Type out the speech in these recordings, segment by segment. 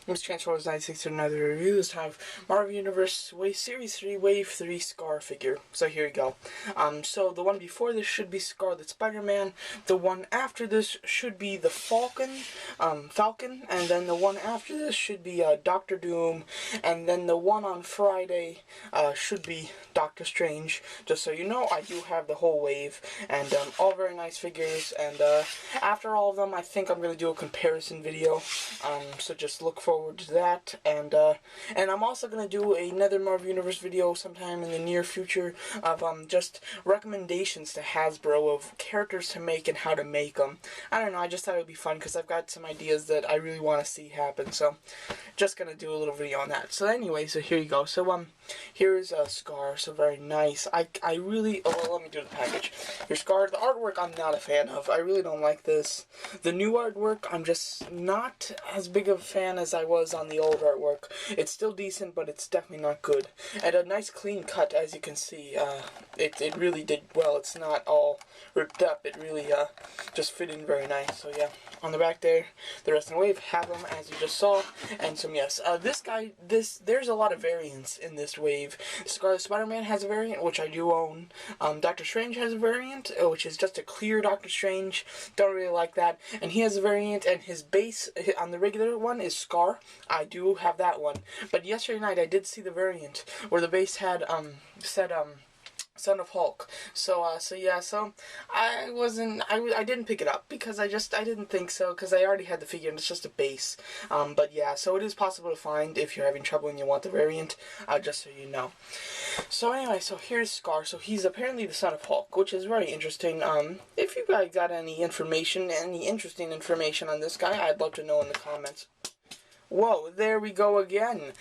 Mr. Transformers 96 to another review. This time Marvel Universe Wave Series 3 Wave 3 Skaar figure. So here we go. So the one before this should be Skaar the Spider-Man. The one after this should be the Falcon, and then the one after this should be Doctor Doom, and then the one on Friday should be Doctor Strange. Just so you know, I do have the whole wave, and all very nice figures, and after all of them, I think I'm going to do a comparison video, so just look forward to that, and I'm also going to do another Marvel Universe video sometime in the near future of just recommendations to Hasbro of characters to make and how to make them. I don't know, I just thought it would be fun because I've got some ideas that I really want to see happen, so just going to do a little video on that. So anyway, so here you go. So here's Skaar, so very nice. I really, oh well, let me do the package. Here's Skaar. The artwork I'm not a fan of. I really don't like this. The new artwork, I'm just not as big of a fan as I was on the old artwork. It's still decent, but it's definitely not good. And a nice clean cut, as you can see. It really did well. It's not all ripped up. It really just fit in very nice. So yeah, on the back there, the rest of the wave have them as you just saw. And some yes, this guy, there's a lot of variants in this wave. Skaar the Spider-Man has a variant, which I do own. Doctor Strange has a variant, which is just a clear Doctor Strange. Don't really like that. And he has a variant, and his base on the regular one is Skaar. I do have that one. But yesterday night I did see the variant where the base had said Son of Hulk. So yeah, so I didn't pick it up because I didn't think so, because I already had the figure and it's just a base. But yeah, so it is possible to find if you're having trouble and you want the variant, just so you know. So anyway, so here's Skaar. So he's apparently the Son of Hulk, which is very interesting. If you guys got any information, any interesting information on this guy, I'd love to know in the comments. Whoa, there we go again.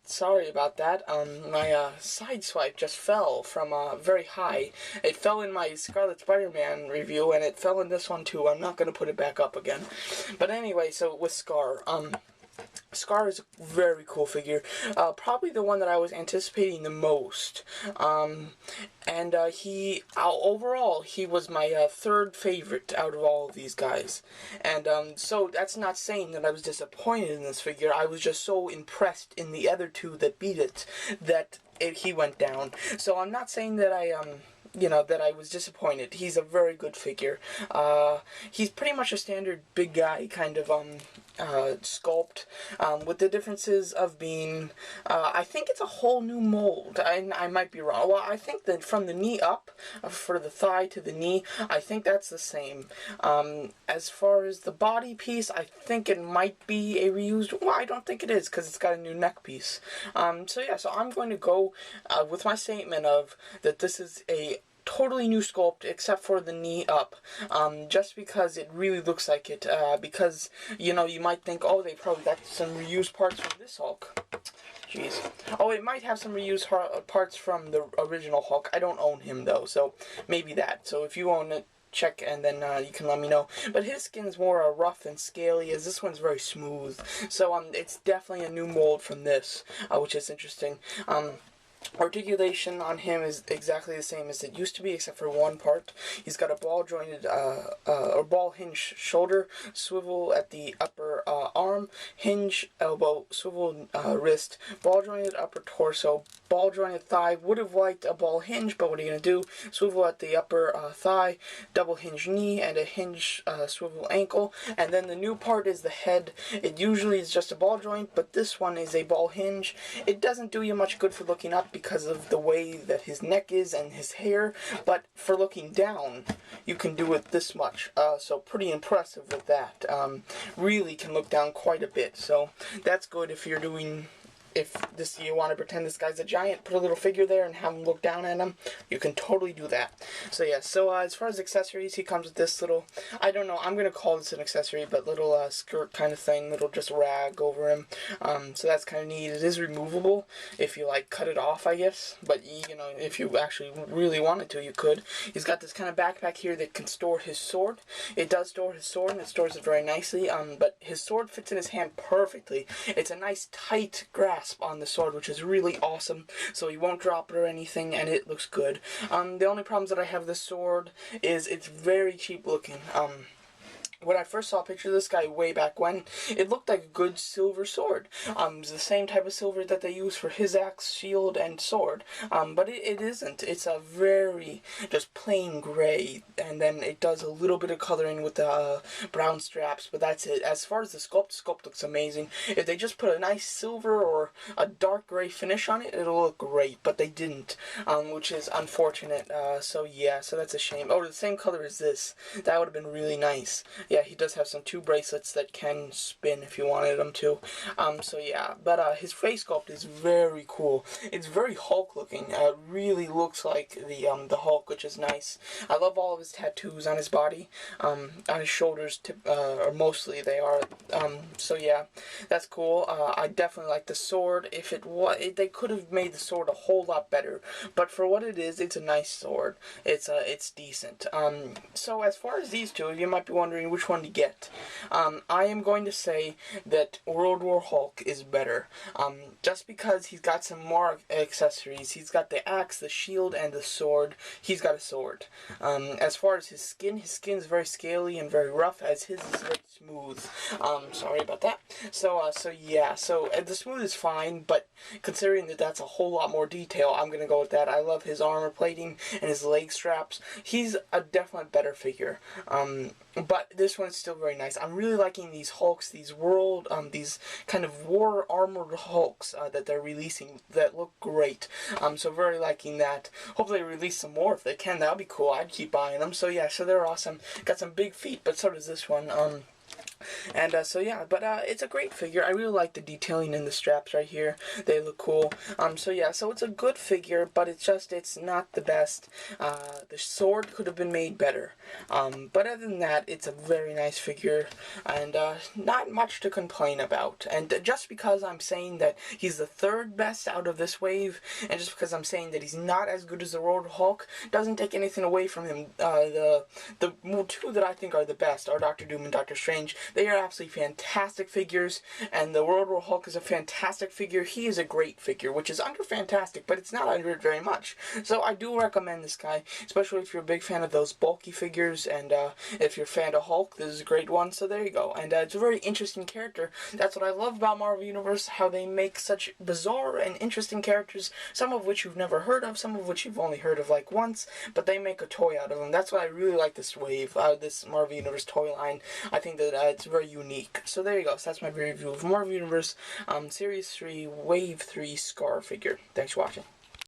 Sorry about that. My side swipe just fell from very high. It fell in my Scarlet Spider-Man review, and it fell in this one too. I'm not going to put it back up again. But anyway, so with Skaar, Skaar is a very cool figure. Probably the one that I was anticipating the most. Overall, he was my third favorite out of all of these guys. And so that's not saying that I was disappointed in this figure. I was just so impressed in the other two that beat it that he went down. So I'm not saying that that I was disappointed. He's a very good figure. He's pretty much a standard big guy kind of sculpt, with the differences of being, I think it's a whole new mold. I might be wrong. Well, I think that from the knee up, for the thigh to the knee, I think that's the same. As far as the body piece, I think it might be a reused, well, I don't think it is, because it's got a new neck piece. So yeah, so I'm going to go with my statement of that this is a totally new sculpt except for the knee up, just because it really looks like it, because you might think, oh, they probably got some reused parts from this Hulk. Jeez. Oh, it might have some reused parts from the original Hulk. I don't own him though, so maybe that. So if you own it, check, and then you can let me know. But his skin's more rough and scaly, as this one's very smooth. So it's definitely a new mold from this, which is interesting. Articulation on him is exactly the same as it used to be, except for one part. He's got a ball-jointed, or ball-hinge shoulder, swivel at the upper arm, hinge elbow, swivel wrist, ball-jointed upper torso, ball-jointed thigh. Would have liked a ball hinge, but what are you going to do? Swivel at the upper thigh, double hinge knee, and a hinge swivel ankle. And then the new part is the head. It usually is just a ball joint, but this one is a ball hinge. It doesn't do you much good for looking up because of the way that his neck is and his hair, but for looking down, you can do it this much. So pretty impressive with that. Really can look down quite a bit, so that's good if you're doing... If you want to pretend this guy's a giant, put a little figure there and have him look down at him, you can totally do that. So yeah, so as far as accessories, he comes with this little, I don't know, I'm going to call this an accessory, but little skirt kind of thing, little just rag over him. So that's kind of neat. It is removable if you cut it off, I guess, but if you actually really wanted to, you could. He's got this kind of backpack here that can store his sword. It does store his sword, and it stores it very nicely, but his sword fits in his hand perfectly. It's a nice tight grasp on the sword, which is really awesome, so he won't drop it or anything, and it looks good. The only problems that I have with the sword is it's very cheap looking. when I first saw a picture of this guy way back when, it looked like a good silver sword. It's the same type of silver that they use for his axe, shield, and sword. But it isn't. It's a very just plain gray, and then it does a little bit of coloring with the brown straps, but that's it. As far as the sculpt looks amazing. If they just put a nice silver or a dark gray finish on it, it'll look great, but they didn't, which is unfortunate. So yeah, so that's a shame. Oh, the same color as this. That would have been really nice. Yeah, he does have some 2 bracelets that can spin if you wanted them to. So yeah, but his face sculpt is very cool. It's very Hulk looking. It really looks like the Hulk, which is nice. I love all of his tattoos on his body, on his shoulders, or mostly they are. So yeah, that's cool. I definitely like the sword. If they could have made the sword a whole lot better, but for what it is, it's a nice sword. It's decent. So as far as these two, you might be wondering which one to get. I am going to say that World War Hulk is better. Just because he's got some more accessories. He's got the axe, the shield, and the sword. He's got a sword. As far as his skin's very scaly and very rough, as his is very smooth. Sorry about that. So yeah, the smooth is fine, but considering that that's a whole lot more detail, I'm gonna go with that. I love his armor plating and his leg straps. He's a definitely better figure. But this one's still very nice. I'm really liking these Hulks, these kind of war armored Hulks that they're releasing that look great. So very liking that. Hopefully they release some more if they can. That'd be cool. I'd keep buying them. So yeah, so they're awesome. Got some big feet, but so does this one. So yeah, but it's a great figure. I really like the detailing in the straps right here. They look cool. So yeah, so it's a good figure, but it's not the best. The sword could have been made better. But other than that, it's a very nice figure, and not much to complain about. And just because I'm saying that he's the 3rd best out of this wave, and just because I'm saying that he's not as good as the World Hulk, doesn't take anything away from him. The 2 that I think are the best are Doctor Doom and Doctor Strange. They are absolutely fantastic figures, and the World War Hulk is a fantastic figure. He is a great figure, which is under fantastic, but it's not under it very much. So I do recommend this guy, especially if you're a big fan of those bulky figures, and if you're a fan of Hulk, this is a great one. So there you go. And it's a very interesting character. That's what I love about Marvel Universe, how they make such bizarre and interesting characters, some of which you've never heard of, some of which you've only heard of like once, but they make a toy out of them. That's why I really like this wave, this Marvel Universe toy line. I think that it's very unique. So there you go. So that's my review of Marvel Universe Series 3 Wave 3 Skaar figure. Thanks for watching.